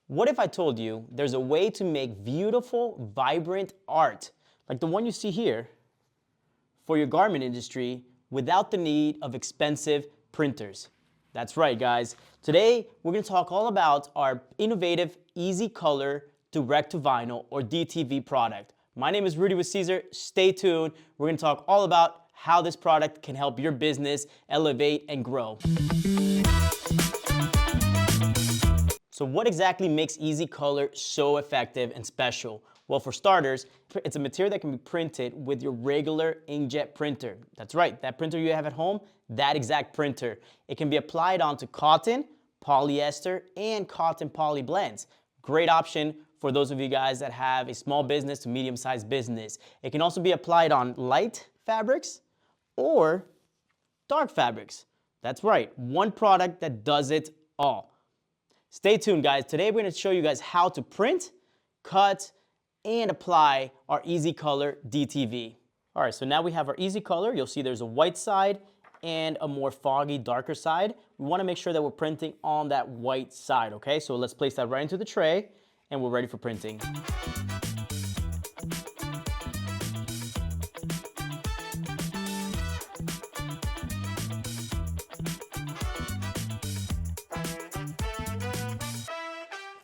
What if I told you there's a way to make beautiful, vibrant art, like the one you see here, for your garment industry without the need of expensive printers? That's right, guys. Today, we're going to talk all about our innovative EasyColor direct-to-vinyl or DTV product. My name is Rudy with Siser. Stay tuned. We're going to talk all about how this product can help your business elevate and grow. So what exactly makes EasyColor so effective and special? Well, for starters, it's a material that can be printed with your regular inkjet printer. That's right, that printer you have at home, that exact printer. It can be applied onto cotton, polyester, and cotton poly blends. Great option for those of you guys that have a small business to medium-sized business. It can also be applied on light fabrics or dark fabrics. That's right, one product that does it all. Stay tuned, guys. Today we're going to show you guys how to print, cut, and apply our EasyColor DTV. All right, so now we have our EasyColor. You'll see there's a white side and a more foggy, darker side. We want to make sure that we're printing on that white side, okay? So let's place that right into the tray, and we're ready for printing.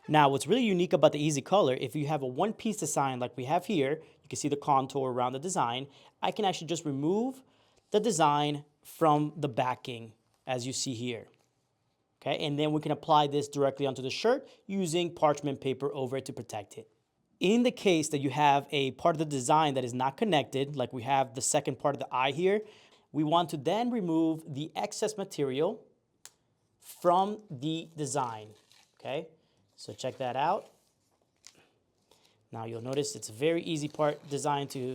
Now, what's really unique about the EasyColor, if you have a one-piece design like we have here, you can see the contour around the design. I can actually just remove the design from the backing, as you see here. Okay, and then we can apply this directly onto the shirt using parchment paper over it to protect it. In the case that you have a part of the design that is not connected, like we have the second part of the eye here, we want to then remove the excess material from the design, okay? So check that out. Now you'll notice it's a very easy part design to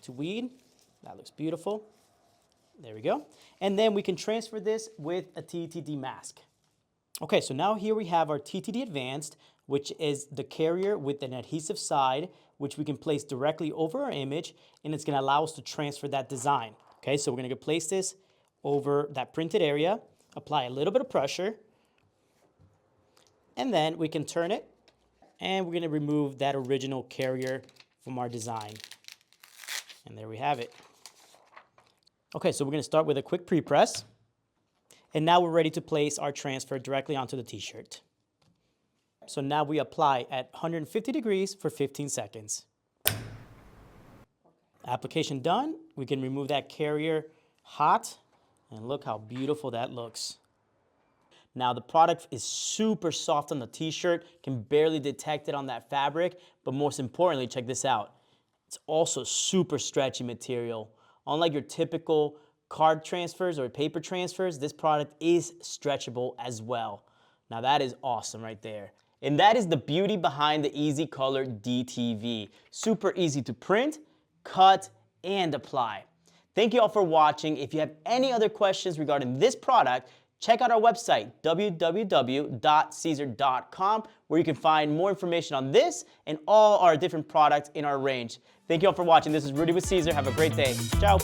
weed. That looks beautiful. There we go. And then we can transfer this with a TTD mask. Okay, so now here we have our TTD Advanced, which is the carrier with an adhesive side, which we can place directly over our image, and it's gonna allow us to transfer that design. Okay, so we're gonna place this over that printed area, apply a little bit of pressure, and then we can turn it, and we're going to remove that original carrier from our design. And there we have it. Okay, so we're going to start with a quick pre-press. And now we're ready to place our transfer directly onto the t-shirt. So now we apply at 150 degrees for 15 seconds. Application done. We can remove that carrier hot, and look how beautiful that looks. Now the product is super soft on the t-shirt, can barely detect it on that fabric, but most importantly, check this out. It's also super stretchy material. Unlike your typical card transfers or paper transfers, this product is stretchable as well. Now that is awesome right there. And that is the beauty behind the EasyColor DTV. Super easy to print, cut, and apply. Thank you all for watching. If you have any other questions regarding this product, check out our website, www.siser.com, where you can find more information on this and all our different products in our range. Thank you all for watching. This is Rudy with Siser. Have a great day. Ciao.